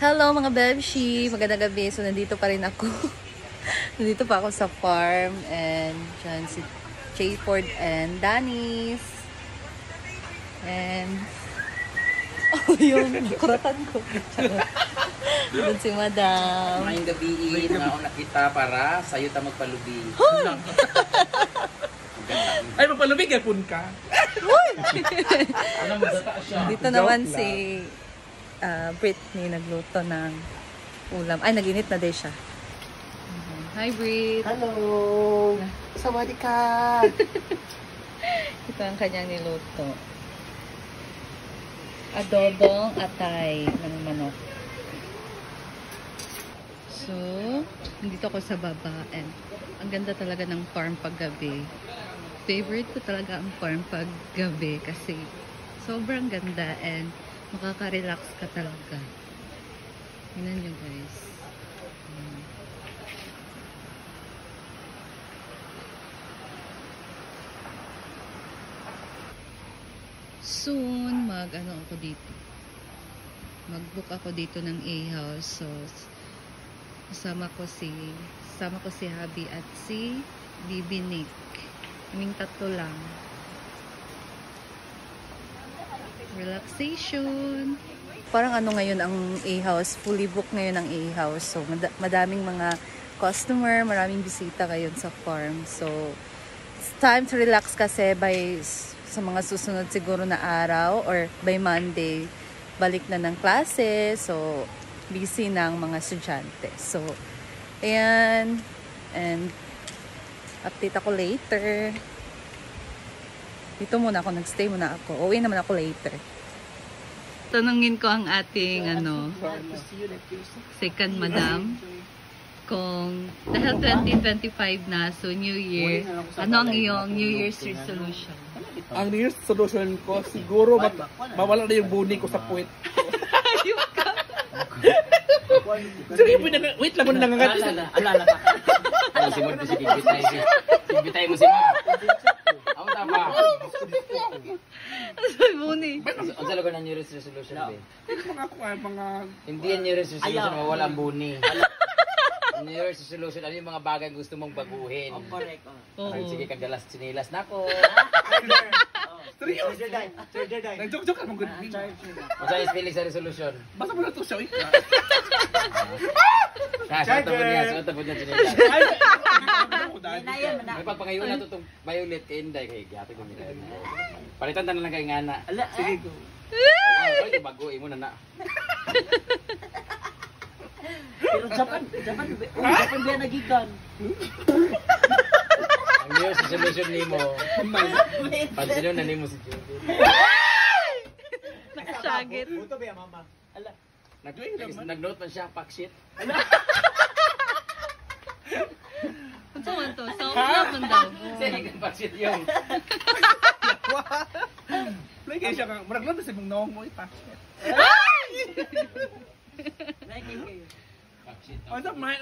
Hello mga Bebshi! Magandang gabi. So nandito pa rin ako. Nandito pa ako sa farm. And dyan si Chayford and Danis. And oh, yung kuratan ko. Doon si Madam. Ngayong gabi, na ako nakita para sa'yo ta magpalubi. Ay, magpalubi kay pun ka. Ano magdata siya? Dito naman si Britney nagluto ng ulam. Ay, naginit na din siya. Hi, Brit! Hello! Sawadee ka! Ito ang kanyang niluto. Adobong atay ng manok. So, nandito ako sa baba and ang ganda talaga ng farm paggabi. Favorite ko talaga ang farm paggabi kasi sobrang ganda and makaka-relax ka talaga. Tingnan nyo guys. Soon, mag-ano ako dito. Mag-book ako dito ng A-house. So, kasama ko si Habi at si Bibi Nick. Kaming tatlo lang. Relaxation. Parang ano ngayon ang A-house, fully booked ngayon ang A-house. So, madaming mga customer, maraming bisita ngayon sa farm. So, it's time to relax kasi sa mga susunod siguro na araw or by Monday, balik na ng klase. So, busy ng mga estudyante. So, ayan. And, update ako later. Dito muna ako, nagstay muna ako. Uwi naman ako later. Tanungin ko ang ating second madam kung dahil 2025 na, so New Year, ano ang iyong New Year's resolution? Ang New Year's resolution ko, siguro mawala na yung buni ko sa puwet. Ayun ka! Sige, wait lang mo na nangangat. Alala ka. Ano si Mod? Si Bibitay mo si Mod. Ako tapa. Ano sa buni? Ang sa lugar ng New Year's resolution, be? Mga... Hindi yan New Year's resolution, mawala ang buni. New Year's resolution, ano yung mga bagay gusto mong baguhin? Oh, correct. Sige, kagalas sinilas na ako. Seryoso? Nag-joke-joke ka mong good. Masa yung spelling sa resolution? Basta mo na ito siya, wait ka. Suot po niya sinilas. May pagpangayon na ito itong violet kay Inday. Kaya gati ko nila. Palitan na lang kay Ngana. Sige, go. Pwede baguhin mo na na. Pero Japan ba nagikan? Ang New Year's resolution ni mo, pansinin na ni mo si Judy. Nakasagit. Buto ba mama? Ala. Nag-note man siya, pack shit. Ano man to? Self-love man daw. Kasi nag-pack shit yung. Play kayo siya ka. Maraglan na si mong nawang mo ipakit. Ano nga?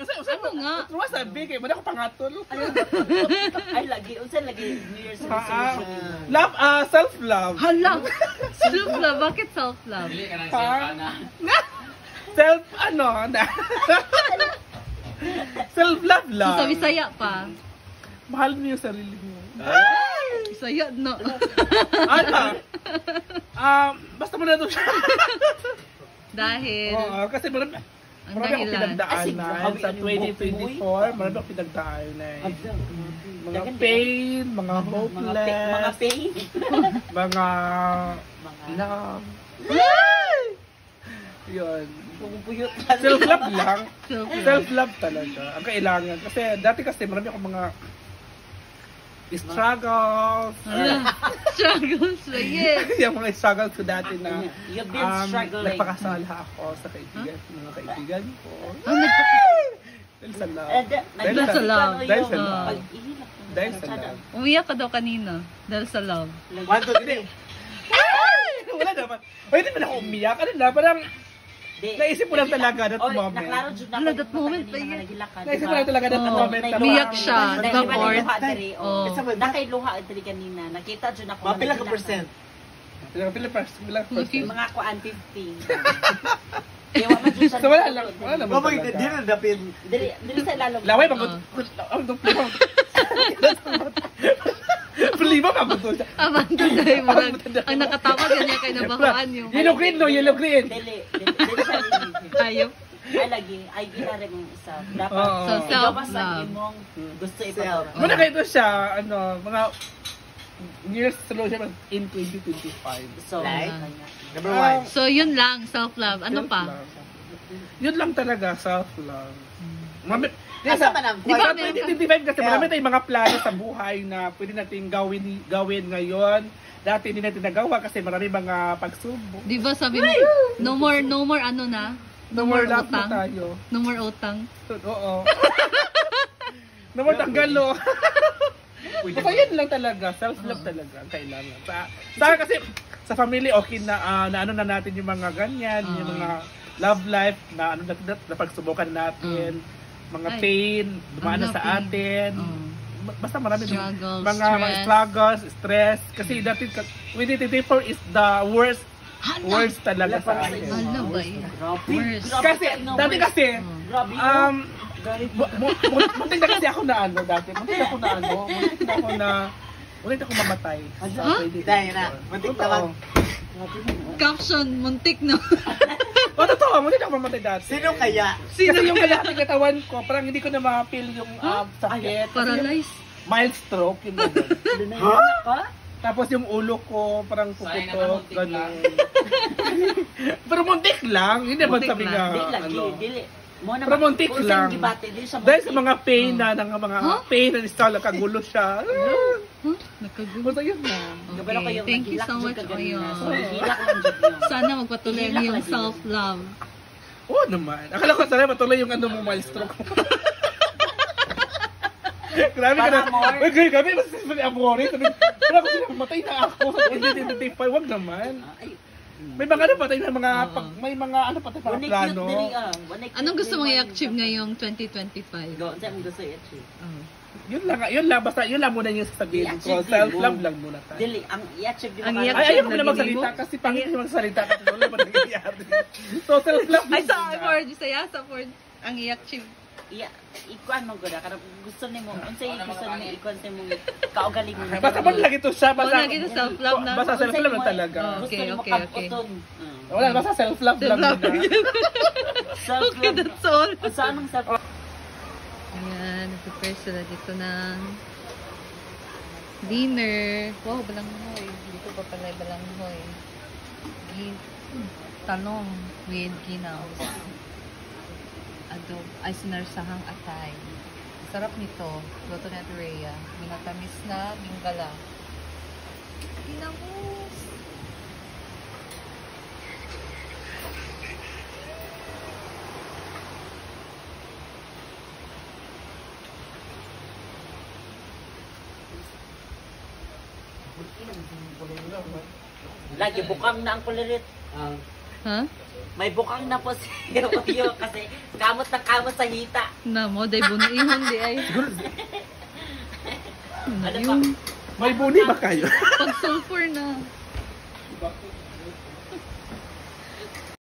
Ano sabi kayo? Mada ko pangatol. Ay lagi, unsa lagi New Year's resolution? Love, self-love. Hala! Self-love? Bakit self-love? Hindi ka nang siya na. Self-love So, lang. sa Bisaya pa. Mahal mo yung sarili mo. Bisaya, no. Ano? Basta mo na ito siya. Dahil, Oo, kasi marami akong pinagdaanan sa 2024. Marami akong pinagdaanan. Mga pain, mga hopeless, Mga pain. mga love. Yun. Pumupuyot. Self-love lang. self-love. Self-love talaga. Ang kailangan. Kasi dati kasi marami akong mga struggles. Struggles ba? Yes. Yung mga struggles ko dati na You've been struggling. nagpakasala ako sa kaibigan, mga kaibigan ko. Dahil sa love. Dahil sa love. Dahil sa love. Pag-ihilak. Dahil sa love. Umiyak ka daw kanina. Dahil sa love. 1, 2, 3. Wala naman. O, hindi pa na ako umiyak. Ano na, parang naisip mo lang talaga that moment. Naklaro jud Hala, that moment pa yun. Naisip mo lang talaga that Oh, moment. na umiyak parang- siya. Di ba, Ford? Oh. Oh. Nakailuha diri kanina. Nakita jud ako. Pila ka percent? Pila percent? Mga kuan 50. Kaya wa man jud So wala lang. Wala naman Mabay, talaga. di na dapin. Dili sa ilalong. Laway, pagod. Ang duplima. Plima, pagod siya. Abando dahil mo ang nakatawa ganyan kay nabakuan yung Yellow green, no? Yellow green. Dili sa ilalong. ayop. Ay lagi, ay ginari mong isa. Dapat, Oo. So, ikaw ba sa self-love. imong gusto Self. ipagawa? Muna kayo ito siya, mga New Year's resolution in 2025. So, Like? kanya. Number 1. So yun lang, self-love. Ano pa? Self-love. Yun lang talaga, self-love. Marami, Asa man ang Di ba, Di meron ka- 2025 kasi marami tayong mga plano sa buhay na pwede natin gawin ngayon. Dati hindi natin nagawa kasi marami mga pagsubok. Di ba sabi mo, no more ano na? No more laugh na utang. tayo. No more utang. Oo. No more tanggalo. Basta yun lang talaga. Self-love talaga ang kailangan. Sa akin kasi, sa family, okay na, na ano na natin yung mga ganyan, yung mga love life, na ano na pagsubukan natin, mga Ay, pain, dumaan na ang sa pain. atin. Basta marami Struggles, mga stress. struggles, stress. Kasi dati, 2024 is the worst talaga sa akin. Ano ba yun? Worst. Kasi, dati kasi, Grabe yun. muntik na kasi ako na ano dati. Muntik na ako mamatay. Ha? Dahil na, muntik na lang. Caption, muntik no. O, totoo, muntik na ako mamatay dati. Sino kaya? Kasi yung kalahating katawan ko, parang hindi ko na ma-feel yung sakit. Paralyzed. Mild stroke, yung gano'n. Ha? Tapos yung ulo ko, parang Sayang puputok, naman, muntik lang. gano'n. Pero muntik lang, hindi naman Muntik sabi lang. nga, Di lagi, ano. dili. Mo na Pero muntik kung lang. saan gibate, dili sa Dahil sa muntik. mga pain na, mga pain na install, kagulo siya. Huh? Nakagulo. Basta yun na. Gabalo kayo, Thank you naghilak so dyan much, ka ganina. Oyo. So, hilak lang dyan yun. Sana magpatuloy Hilak yung lagi. self-love. Oo naman. Akala ko sana matuloy yung ano mo, mild stroke mo. Grabe ka na. Para more. Uy, grabe, mas sabi amore. Wala ko sila, matay na ako. Hindi, wag naman. Ay, May mga ano patay na mga, may mga ano patay mga Wanik plano. cute diri ah. Wanik Anong cute gusto mong diri, i-achieve wanik- ngayong 2025? Go, saan mo gusto i-achieve? Oh. Yun lang, basta yun lang muna yung sasabihin ko. I-achieve Self-love mo. lang muna tayo. Dili, ang i-achieve di ba Ang kaya- i-achieve- Ay, ayaw ko na Naging magsalita mo? kasi pangit yung magsalita kasi wala ba nangyayari. So, self-love Ay, sa muna. Ford, saya sa Ford. Ang i-achieve. ikuan mo gud kada gusto nimo unsay gusto nimo ikuan sa imong kaugalingon. Basta ba lagi to siya? Wala lagi to self-love na. Basta self-love lang talaga. Okay, Gusto nimo okay. kaputon. Wala, basta self-love lang Self-love. muna. Okay, Self-love. that's all. Sa anong self Ayan, nag-prepare sila dito ng dinner. Wow, balanghoy. Dito pa pala yung balanghoy. Talong with ginaw. Adob, ay sinarsahang atay. Sarap nito. Luto na ito, Rhea. Minatamis na binggala. Ginamos! lagi bukang na ang kulirit. Ha? May bukang na po si Oyo kasi kamot na kamot sa hita. Na mo, day bunihon di ay. Ano pa? Yung May buni ba kayo? pag sulfur na.